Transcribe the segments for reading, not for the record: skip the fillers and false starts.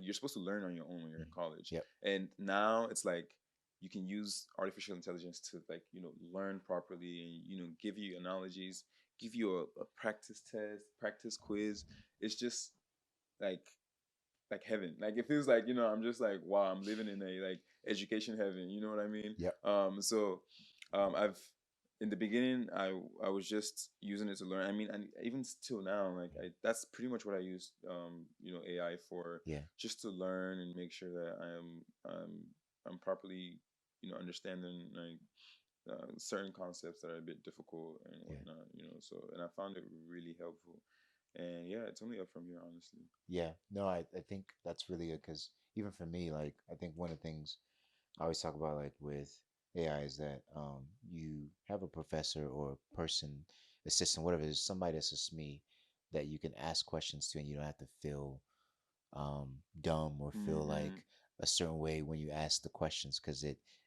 you're supposed to learn on your own when you're in college. Yep. And now it's like you can use artificial intelligence to like learn properly and give you analogies, give you a practice test, practice quiz. It's just like heaven. Like it feels like I'm just like, wow, I'm living in a like education heaven. You know what I mean? Yep. So I've in the beginning I was just using it to learn. I mean, and even still now, like that's pretty much what I use AI for, Yeah. just to learn and make sure that I'm properly understanding like certain concepts that are a bit difficult and Yeah. whatnot. So and I found it really helpful. And yeah, it's only up from here, honestly. Yeah. No, I think that's really good because even for me, like I think one of the things I always talk about like with AI is that you have a professor or person, assistant, whatever it is, somebody that's just me that you can ask questions to and you don't have to feel dumb or feel like Mm-hmm. a certain way when you ask the questions because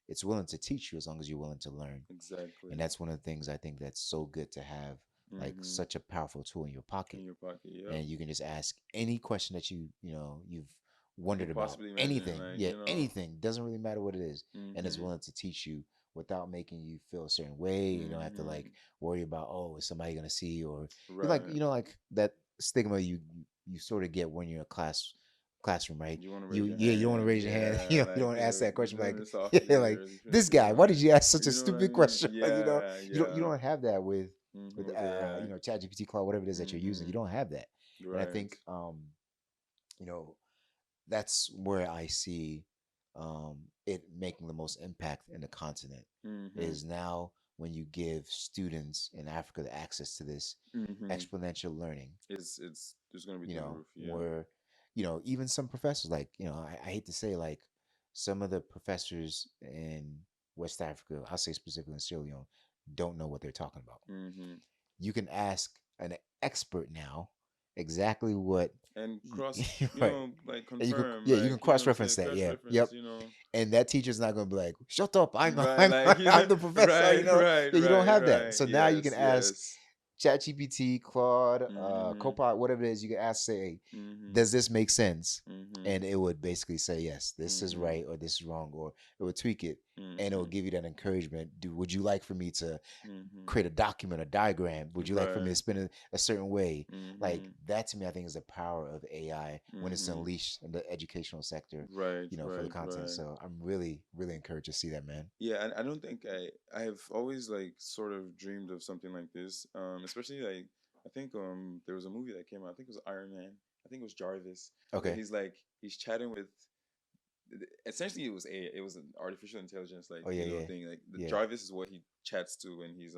it's willing to teach you as long as you're willing to learn. And Exactly. that's one of the things I think that's so good to have like Mm-hmm. such a powerful tool in your pocket. In your pocket, yep. And you can just ask any question that you've You wondered could about. possibly imagine, Anything. like, Yeah, anything. Doesn't really matter what it is. And is mm-hmm. willing to teach you without making you feel a certain way. You don't have to Mm-hmm. like worry about, oh, is somebody gonna see, or you like Right. like that stigma you sort of get when you're in a classroom, right? You want to raise You your yeah, you don't want to hand, raise your hand. yeah, You don't like, want to ask that you're question doing like, it softly, yeah, like or you shouldn't this say guy, why did something. you ask such a You know what I stupid mean? question? Like, Yeah, you yeah. don't have that with With AI. ChatGPT, Claude, whatever it is that you're using. You Mm-hmm. don't have that. And I Right. think you know, that's where I see it making the most impact in the continent Mm-hmm. is now when you give students in Africa the access to this Mm-hmm. exponential learning, It's gonna be through the roof, yeah. where, even some professors, like, I hate to say, like, some of the professors in West Africa, I'll say specifically in Sierra Leone, don't know what they're talking about. Mm-hmm. You can ask an expert now exactly what And cross, right. like And you can, confirm, yeah, you can like, cross say reference that. cross Yeah, reference, yep. And that teacher's not going to be like, "Shut up! right, like, I'm the professor." right, right, Yeah, you don't right, have that. right. So now you can Yes, ask yes. ChatGPT, Claude, Mm-hmm. Copilot, whatever it is. You can ask, say, Mm-hmm. "Does this make sense?" Mm-hmm. And it would basically say, "Yes, this is Mm-hmm. right," or "This is wrong," or it would tweak it, and it will Mm-hmm. give you that encouragement. Would you like for me to Mm-hmm. create a document, a diagram? Would you like for me Right. to spin it a certain way? Like Mm-hmm. that to me, I think is the power of AI when it's Mm-hmm. unleashed in the educational sector, Right, for the right, content. right. So I'm really, really encouraged to see that, man. Yeah, I don't think I have always like sort of dreamed of something like this. Especially like I think there was a movie that came out. I think it was Iron Man. I think it was Jarvis, where Okay. he's chatting with essentially it was an artificial intelligence like Oh yeah, yeah, thing, like the yeah. Jarvis is what he chats to when he's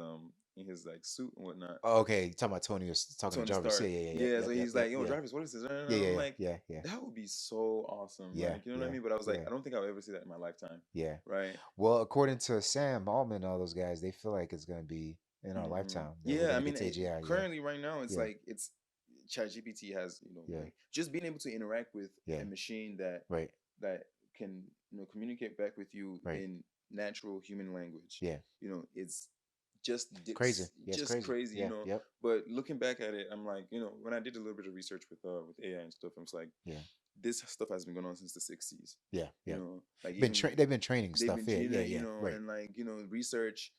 in his like suit and whatnot. Oh, okay. You talking about Tony was talking to Tony Jarvis. Yeah, Stark. yeah, yeah, yep, Yeah, so yep, yep, he's yep, like, "Yo, yeah, Jarvis, what is this?" And yeah, I'm yeah, like, yeah, yeah, that would be so awesome. yeah, Like, you know what I yeah, mean? But I was like, yeah, I don't think I'll ever see that in my lifetime. yeah. Right? Well, according to Sam Altman and all those guys, they feel like it's gonna be in our Hmm. lifetime that we're Yeah, I gonna get mean, to AGI. Yeah, currently right now, it's yeah, like it's ChatGPT has yeah, like just being able to interact with yeah. a machine that Right, can communicate back with you right. in natural human language. Yeah, It's crazy. Yeah, it's just crazy. crazy. Yeah, yep, But looking back at it, I'm like, when I did a little bit of research with AI and stuff, I'm just like, yeah, this stuff has been going on since the 60s. yeah, yeah. Like Been even they've been training they've stuff. been Yeah, yeah, training, yeah. Right. and like research.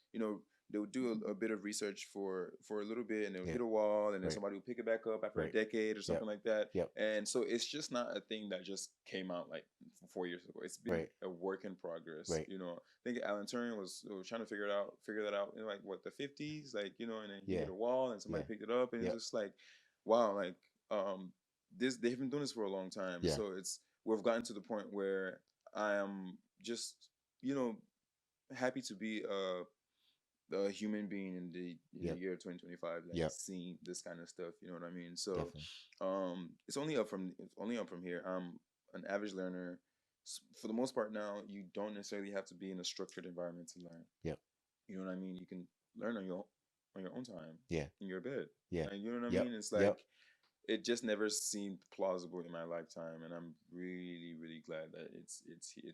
They'll do a bit of research for a little bit, and they'll Yeah. hit a wall, and then Right. somebody will pick it back up after a Right. decade or Yep. something like that. Yep. And so it's just not a thing that just came out like 4 years ago. It's been Right. a work in progress. Right. I think Alan Turing was trying to figure that out in like what, the 50s, like and then he Yeah. hit a wall, and somebody Yeah. picked it up, and it's Yep. just like, wow, like this they've been doing this for a long time. Yeah. So we've gotten to the point where I am just you know happy to be a human being in the Yep. year 2025, like Yep. seeing this kind of stuff. You know what I mean? So Definitely. it's only up from here. I'm an average learner. For the most part now, you don't necessarily have to be in a structured environment to learn. Yep. You know what I mean? You can learn on your own time Yeah. in your bed. Yeah. Like, you know what I Yep. mean? It's Yep. like it just never seemed plausible in my lifetime, and I'm really really glad that it's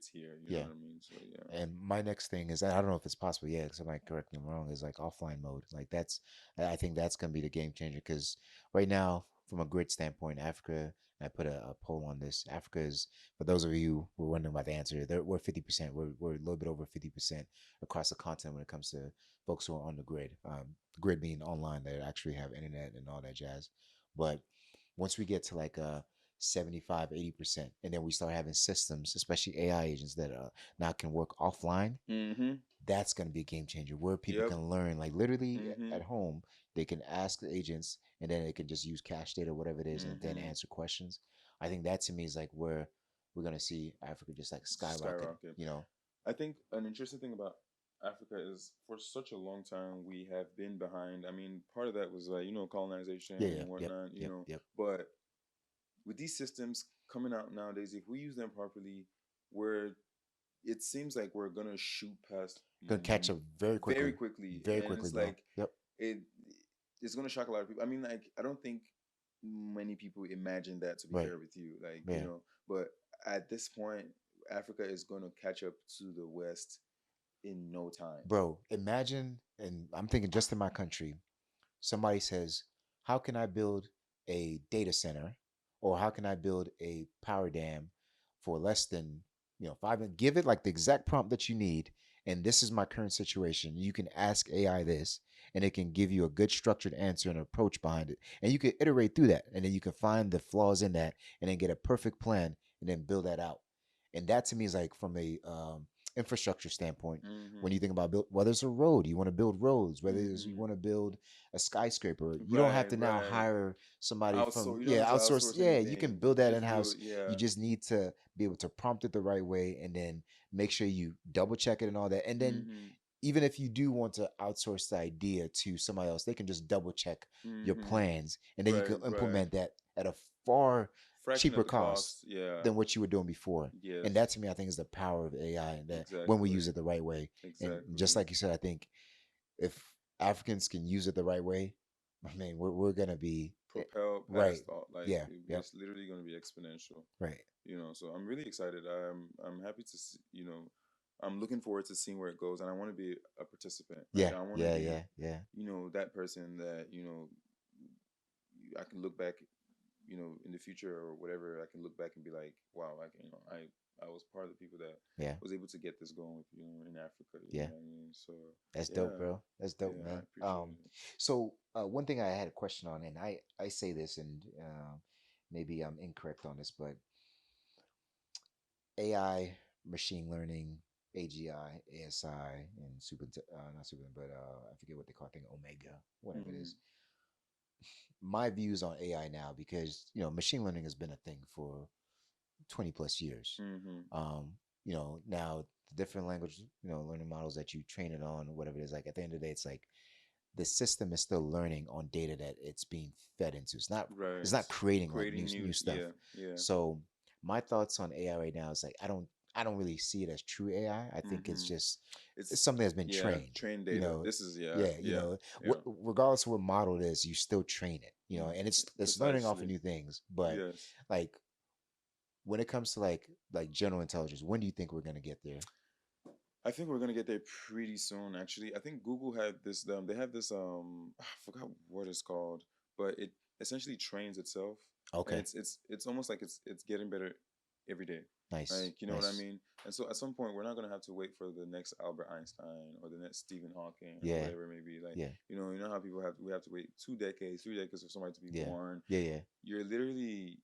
here. You know Yeah. what I mean? So yeah. And my next thing is, I don't know if it's possible yet, because I might correct me if I'm wrong, is like offline mode. Like I think that's gonna be the game changer because right now, from a grid standpoint, Africa I put a poll on this. Africa is, for those of you who are wondering about the answer, we're 50%. We're a little bit over 50% across the continent when it comes to folks who are on the grid. Grid being online, that actually have internet and all that jazz. But once we get to like 75, 80%, and then we start having systems, especially AI agents that now can work offline, Mm-hmm. that's going to be a game changer where people Yep. can learn, like literally Mm-hmm. at home. They can ask the agents, and then they can just use cache data, whatever it is, and then Mm-hmm. answer questions. I think that to me is like where we're going to see Africa just like skyrocket, Skyrocket. you know? I think an interesting thing about Africa is for such a long time we have been behind. I mean, part of that was like, colonization Yeah, yeah, and yep, whatnot, yep, yep. but with these systems coming out nowadays, if we use them properly, we're it seems like we're gonna shoot past Gonna catch up very quickly, very and quickly, it's bro. like Yep, it it's gonna shock a lot of people. I mean, like I don't think many people imagine that. To be right, fair with you, like yeah, but at this point, Africa is gonna catch up to the West in no time. bro. Imagine, and I'm thinking just in my country, somebody says, how can I build a data center or how can I build a power dam for less than, five, and give it like the exact prompt that you need. And this is my current situation. You can ask AI this and it can give you a good structured answer and approach behind it. And you can iterate through that. And then you can find the flaws in that and then get a perfect plan and then build that out. And that to me is like from a infrastructure standpoint, when Mm-hmm. you think about whether it's a road, you want to build roads, whether it's you Mm-hmm. want to build a skyscraper, you don't have Right, to now right. hire somebody from, You don't yeah, have to outsource. outsource Yeah, you anything. can You build can that in just do house. it. You Yeah. just need to be able to prompt it the right way and then make sure you double check it and all that. And then Mm-hmm. even if you do want to outsource the idea to somebody else, they can just double check your Mm-hmm. plans and then you Right, can right. implement that at a far Fraction of cheaper the cost cost. Yeah. than what you were doing before. And Yes. that to me, I think is the power of AI, and that when we Exactly. use it the right way. And just Exactly. like you said, I think if Africans can use it the right way, I mean, we're gonna be Propel right. past all, like Yeah. Yep. it's literally going to be exponential. Right. So I'm really excited. I'm happy to see, I'm looking forward to seeing where it goes, and I want to be a participant. Like Yeah. I want to Yeah. be, Yeah. Yeah. that person that I can look back, in the future or whatever. I can look back and be like, wow, like I was part of the people that Yeah. was able to get this going with in Africa. You Yeah. know what I mean? So That's dope, yeah, bro. That's dope, yeah, I man. appreciate it. So one thing I had a question on, and I say this, and maybe I'm incorrect on this, but AI, machine learning, AGI, ASI, and not super, but I forget what they call it, I think Omega, whatever it Mm-hmm. is. My views on AI now, because machine learning has been a thing for 20 plus years. Mm-hmm. Um, now the different language, learning models that you train it on, whatever it is, like at the end of the day, it's like the system is still learning on data that it's being fed into. It's Right. not creating like Creating new, new stuff. yeah, yeah. So my thoughts on AI right now is like I don't really see it as true AI. I think it's Mm-hmm. just it's It's something that's been yeah, trained. train You data. know, This is yeah, yeah, yeah, what yeah. regardless of what model it is, you still train it. And it's learning off of Precisely. new things. But Yes. like when it comes to like general intelligence, when do you think we're gonna get there? I think we're gonna get there pretty soon. Actually, I think Google had this. They have this. I forgot what it's called, but it essentially trains itself, and Okay, it's almost like it's getting better every day. nice, Like you know what I nice. mean. And so at some point, we're not gonna have to wait for the next Albert Einstein or the next Stephen Hawking or Yeah, whatever it may be. Like yeah, how people we have to wait 2 decades, 3 decades for somebody to be yeah, born. yeah, yeah. You're literally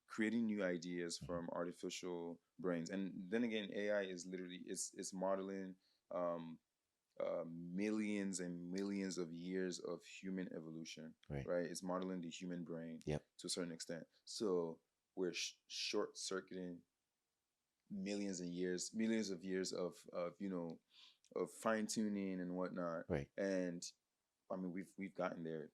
creating new ideas Mhm. from artificial brains, and then again AI is literally it's modeling um millions and millions of years of human evolution, Right. right? It's modeling the human brain Yep. to a certain extent. So we're short circuiting millions of years of fine tuning and whatnot. Right. And I mean we've gotten there